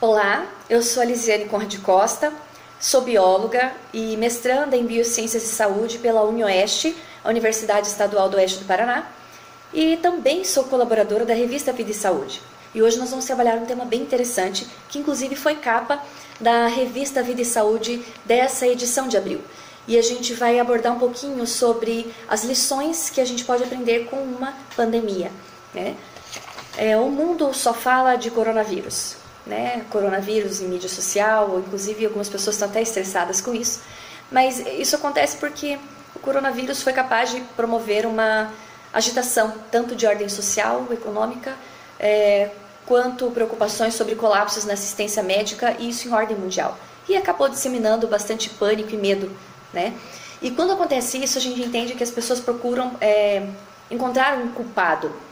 Olá, eu sou a Lisiane Conrad Costa, sou bióloga e mestranda em Biociências e Saúde pela UniOeste, a Universidade Estadual do Oeste do Paraná, e também sou colaboradora da revista Vida e Saúde. E hoje nós vamos trabalhar um tema bem interessante, que inclusive foi capa da revista Vida e Saúde dessa edição de abril. E a gente vai abordar um pouquinho sobre as lições que a gente pode aprender com uma pandemia, né? O mundo só fala de coronavírus, né? Coronavírus em mídia social, inclusive algumas pessoas estão até estressadas com isso. Mas isso acontece porque o coronavírus foi capaz de promover uma agitação, tanto de ordem social, econômica, quanto preocupações sobre colapsos na assistência médica, e isso em ordem mundial. E acabou disseminando bastante pânico e medo, né? E quando acontece isso, a gente entende que as pessoas procuram encontrar um culpado.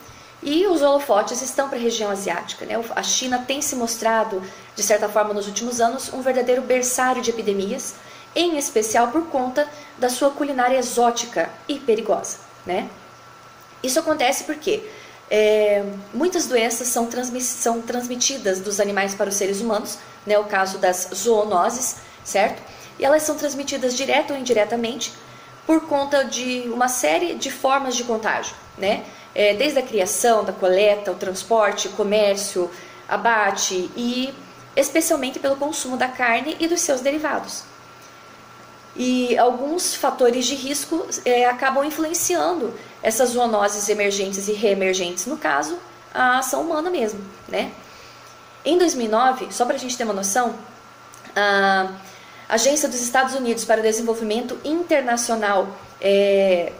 E os holofotes estão para a região asiática, né? A China tem se mostrado, de certa forma, nos últimos anos, um verdadeiro berçário de epidemias, em especial por conta da sua culinária exótica e perigosa, né? Isso acontece porque muitas doenças são transmitidas dos animais para os seres humanos, né? O caso das zoonoses, certo? E elas são transmitidas direto ou indiretamente por conta de uma série de formas de contágio, né? Desde a criação, da coleta, o transporte, comércio, abate e especialmente pelo consumo da carne e dos seus derivados. E alguns fatores de risco acabam influenciando essas zoonoses emergentes e reemergentes, no caso, a ação humana mesmo, né? Em 2009, só para a gente ter uma noção, a Agência dos Estados Unidos para o Desenvolvimento Internacional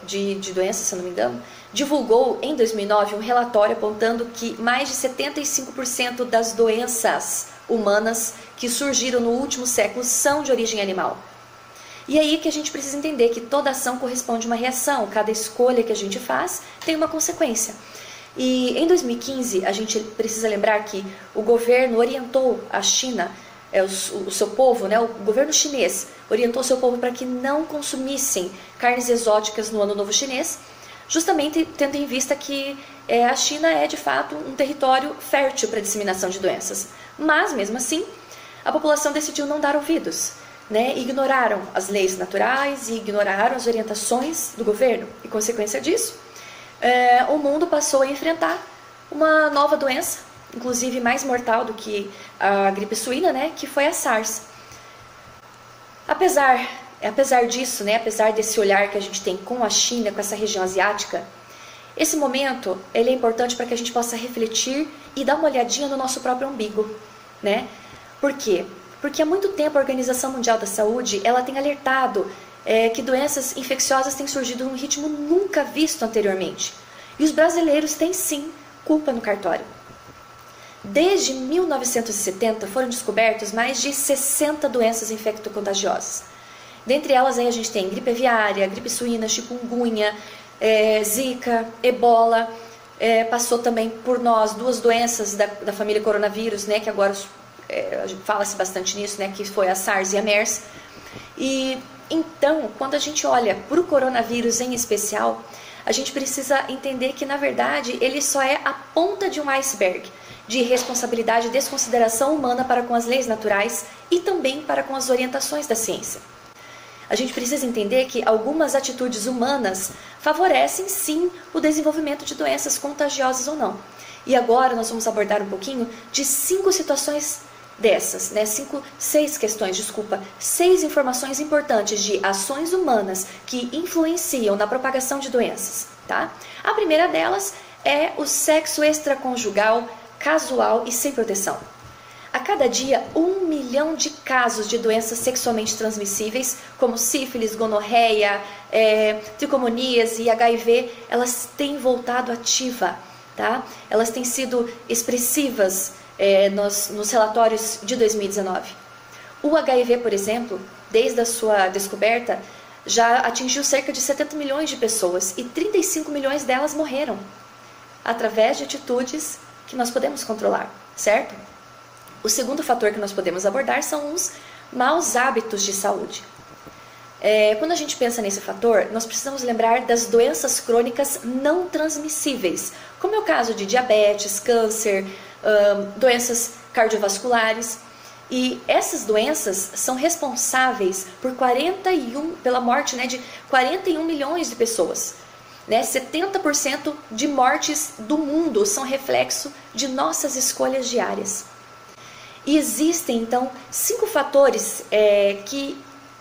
de Doenças, se eu não me engano, divulgou em 2009 um relatório apontando que mais de 75% das doenças humanas que surgiram no último século são de origem animal. E aí que a gente precisa entender que toda ação corresponde a uma reação, cada escolha que a gente faz tem uma consequência. E em 2015, a gente precisa lembrar que o governo orientou a China, o seu povo, né, o governo chinês, orientou o seu povo para que não consumissem carnes exóticas no Ano Novo Chinês, justamente tendo em vista que a China é, de fato, um território fértil para a disseminação de doenças. Mas, mesmo assim, a população decidiu não dar ouvidos, né? Ignoraram as leis naturais e ignoraram as orientações do governo. E, consequência disso, o mundo passou a enfrentar uma nova doença, inclusive mais mortal do que a gripe suína, né? Que foi a SARS. Apesar disso, né, apesar desse olhar que a gente tem com a China, com essa região asiática, esse momento ele é importante para que a gente possa refletir e dar uma olhadinha no nosso próprio umbigo, né? Por quê? Porque há muito tempo a Organização Mundial da Saúde ela tem alertado que doenças infecciosas têm surgido num ritmo nunca visto anteriormente. E os brasileiros têm sim culpa no cartório. Desde 1970 foram descobertos mais de 60 doenças infectocontagiosas. Dentre elas aí a gente tem gripe aviária, gripe suína, chikungunya, zika, ebola. Passou também por nós duas doenças da família coronavírus, né, que agora fala-se bastante nisso, né, que foi a SARS e a MERS. E então, quando a gente olha para o coronavírus em especial, a gente precisa entender que, na verdade, ele só é a ponta de um iceberg de responsabilidade e desconsideração humana para com as leis naturais e também para com as orientações da ciência. A gente precisa entender que algumas atitudes humanas favorecem sim o desenvolvimento de doenças contagiosas ou não. E agora nós vamos abordar um pouquinho de 6 informações importantes de ações humanas que influenciam na propagação de doenças, tá? A primeira delas é o sexo extraconjugal, casual e sem proteção. A cada dia, 1 milhão de casos de doenças sexualmente transmissíveis, como sífilis, gonorreia, tricomoníase e HIV, elas têm voltado ativa, tá? Elas têm sido expressivas nos relatórios de 2019. O HIV, por exemplo, desde a sua descoberta, já atingiu cerca de 70 milhões de pessoas e 35 milhões delas morreram, através de atitudes que nós podemos controlar, certo? O segundo fator que nós podemos abordar são os maus hábitos de saúde. Quando a gente pensa nesse fator, nós precisamos lembrar das doenças crônicas não transmissíveis, como é o caso de diabetes, câncer, doenças cardiovasculares. E essas doenças são responsáveis pela morte, né, de 41 milhões de pessoas. 70% de mortes do mundo são reflexo de nossas escolhas diárias. E existem, então, 5 fatores que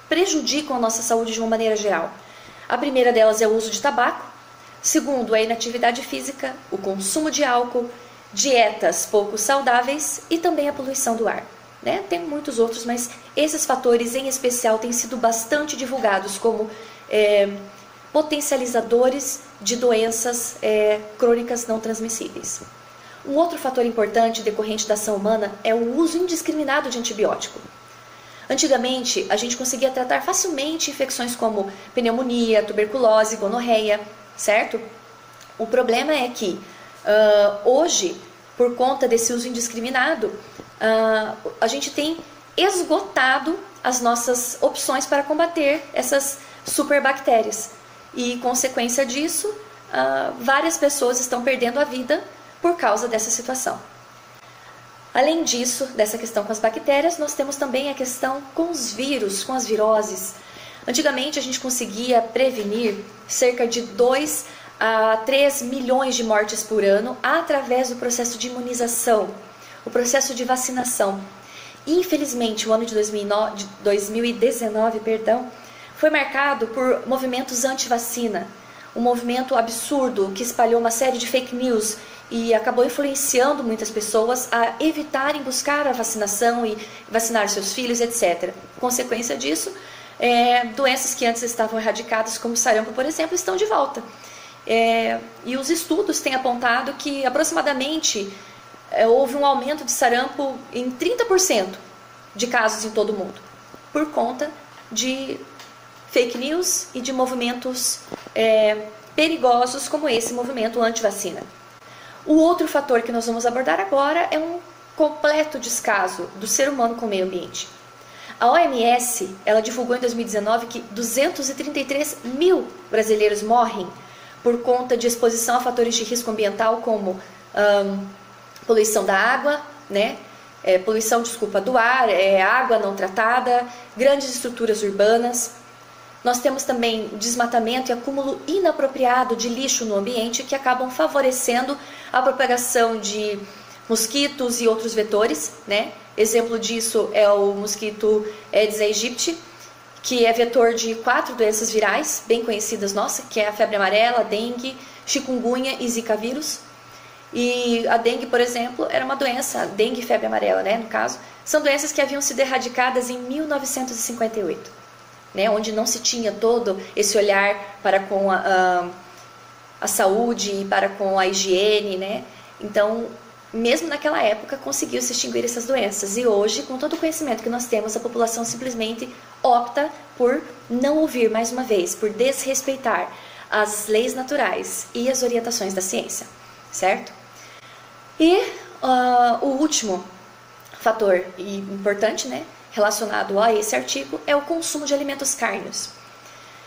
prejudicam a nossa saúde de uma maneira geral. A primeira delas é o uso de tabaco. Segundo, é a inatividade física, o consumo de álcool, dietas pouco saudáveis e também a poluição do ar. Tem muitos outros, mas esses fatores em especial têm sido bastante divulgados como potencializadores de doenças crônicas não transmissíveis. Um outro fator importante decorrente da ação humana é o uso indiscriminado de antibiótico. Antigamente, a gente conseguia tratar facilmente infecções como pneumonia, tuberculose, gonorreia, certo? O problema é que hoje, por conta desse uso indiscriminado, a gente tem esgotado as nossas opções para combater essas superbactérias. E, consequência disso, várias pessoas estão perdendo a vida por causa dessa situação. Além disso, dessa questão com as bactérias, nós temos também a questão com os vírus, com as viroses. Antigamente, a gente conseguia prevenir cerca de 2 a 3 milhões de mortes por ano através do processo de imunização, o processo de vacinação. Infelizmente, o ano de 2019, foi marcado por movimentos anti-vacina, um movimento absurdo que espalhou uma série de fake news e acabou influenciando muitas pessoas a evitarem buscar a vacinação e vacinar seus filhos, etc. Consequência disso, doenças que antes estavam erradicadas, como sarampo, por exemplo, estão de volta. E os estudos têm apontado que aproximadamente houve um aumento de sarampo em 30% de casos em todo o mundo, por conta de fake news e de movimentos perigosos como esse movimento anti-vacina. O outro fator que nós vamos abordar agora é um completo descaso do ser humano com o meio ambiente. A OMS, ela divulgou em 2019 que 233 mil brasileiros morrem por conta de exposição a fatores de risco ambiental como poluição da água, poluição do ar, água não tratada, grandes estruturas urbanas. Nós temos também desmatamento e acúmulo inapropriado de lixo no ambiente que acabam favorecendo a propagação de mosquitos e outros vetores. Exemplo disso é o mosquito Aedes aegypti, que é vetor de 4 doenças virais bem conhecidas nossas, que é a febre amarela, a dengue, chikungunya e zika vírus. E a dengue, por exemplo, era uma doença, dengue e febre amarela, no caso, são doenças que haviam sido erradicadas em 1958. Onde não se tinha todo esse olhar para com a saúde e para com a higiene, Então, mesmo naquela época, conseguiu se extinguir essas doenças. E hoje, com todo o conhecimento que nós temos, a população simplesmente opta por não ouvir, mais uma vez, por desrespeitar as leis naturais e as orientações da ciência, certo? E o último fator importante, relacionado a esse artigo, é o consumo de alimentos cárneos.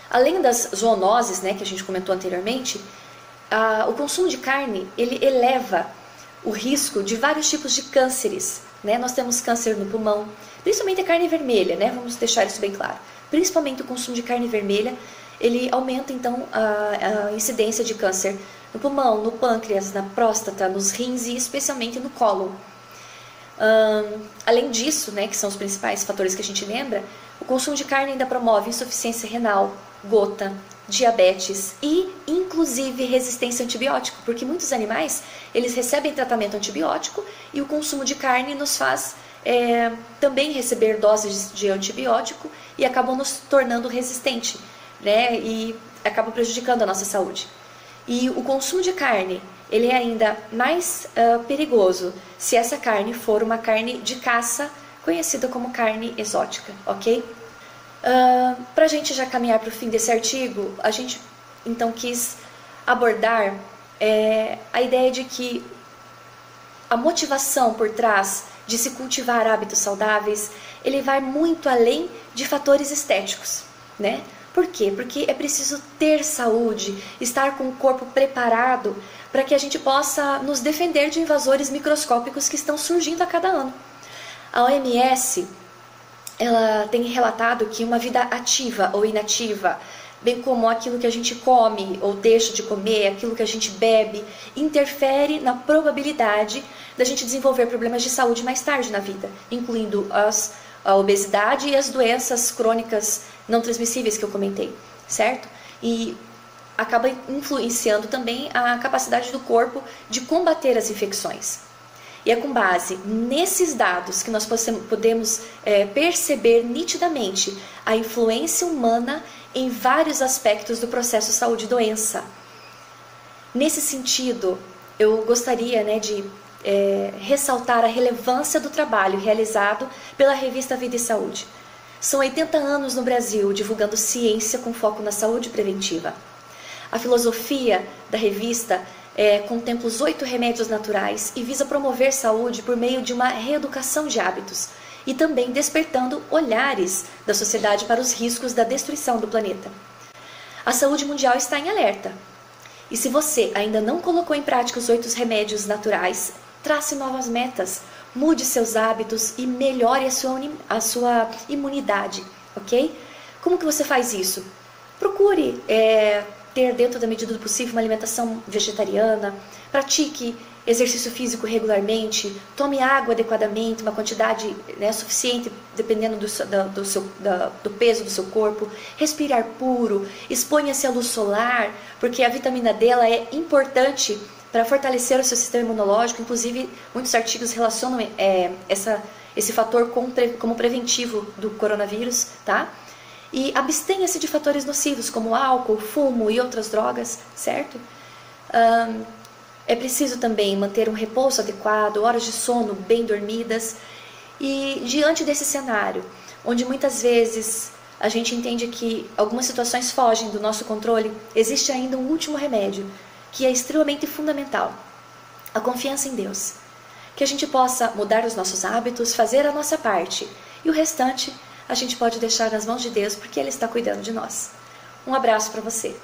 Além das zoonoses, que a gente comentou anteriormente, o consumo de carne, ele eleva o risco de vários tipos de cânceres. Nós temos câncer no pulmão, principalmente a carne vermelha, vamos deixar isso bem claro. Principalmente o consumo de carne vermelha, ele aumenta então a incidência de câncer no pulmão, no pâncreas, na próstata, nos rins e especialmente no cólon. Além disso, que são os principais fatores que a gente lembra, o consumo de carne ainda promove insuficiência renal, gota, diabetes e inclusive resistência a antibiótico, porque muitos animais eles recebem tratamento antibiótico e o consumo de carne nos faz também receber doses de antibiótico e acabam nos tornando resistente, e acabam prejudicando a nossa saúde. E o consumo de carne, ele é ainda mais perigoso se essa carne for uma carne de caça, conhecida como carne exótica, ok? Para a gente já caminhar para o fim desse artigo, a gente então quis abordar a ideia de que a motivação por trás de se cultivar hábitos saudáveis, ele vai muito além de fatores estéticos, Por quê? Porque é preciso ter saúde, estar com o corpo preparado para que a gente possa nos defender de invasores microscópicos que estão surgindo a cada ano. A OMS, ela tem relatado que uma vida ativa ou inativa, bem como aquilo que a gente come ou deixa de comer, aquilo que a gente bebe, interfere na probabilidade da gente desenvolver problemas de saúde mais tarde na vida, incluindo a obesidade e as doenças crônicas não transmissíveis que eu comentei, certo? E acaba influenciando também a capacidade do corpo de combater as infecções. E é com base nesses dados que nós podemos perceber nitidamente a influência humana em vários aspectos do processo saúde e doença. Nesse sentido, eu gostaria de ressaltar a relevância do trabalho realizado pela revista Vida e Saúde. São 80 anos no Brasil divulgando ciência com foco na saúde preventiva. A filosofia da revista contempla os 8 remédios naturais e visa promover saúde por meio de uma reeducação de hábitos e também despertando olhares da sociedade para os riscos da destruição do planeta. A saúde mundial está em alerta. E se você ainda não colocou em prática os 8 remédios naturais, trace novas metas, mude seus hábitos e melhore a sua imunidade, ok? Como que você faz isso? Procure ter dentro da medida do possível uma alimentação vegetariana, pratique exercício físico regularmente, tome água adequadamente, uma quantidade suficiente dependendo do peso do seu corpo, respire ar puro, exponha-se à luz solar, porque a vitamina D ela é importante para fortalecer o seu sistema imunológico, inclusive muitos artigos relacionam esse fator como preventivo do coronavírus, tá? E abstenha-se de fatores nocivos como álcool, fumo e outras drogas, certo? É preciso também manter um repouso adequado, horas de sono bem dormidas. E diante desse cenário, onde muitas vezes a gente entende que algumas situações fogem do nosso controle, existe ainda um último remédio, que é extremamente fundamental: a confiança em Deus. Que a gente possa mudar os nossos hábitos, fazer a nossa parte, e o restante a gente pode deixar nas mãos de Deus, porque Ele está cuidando de nós. Um abraço para você.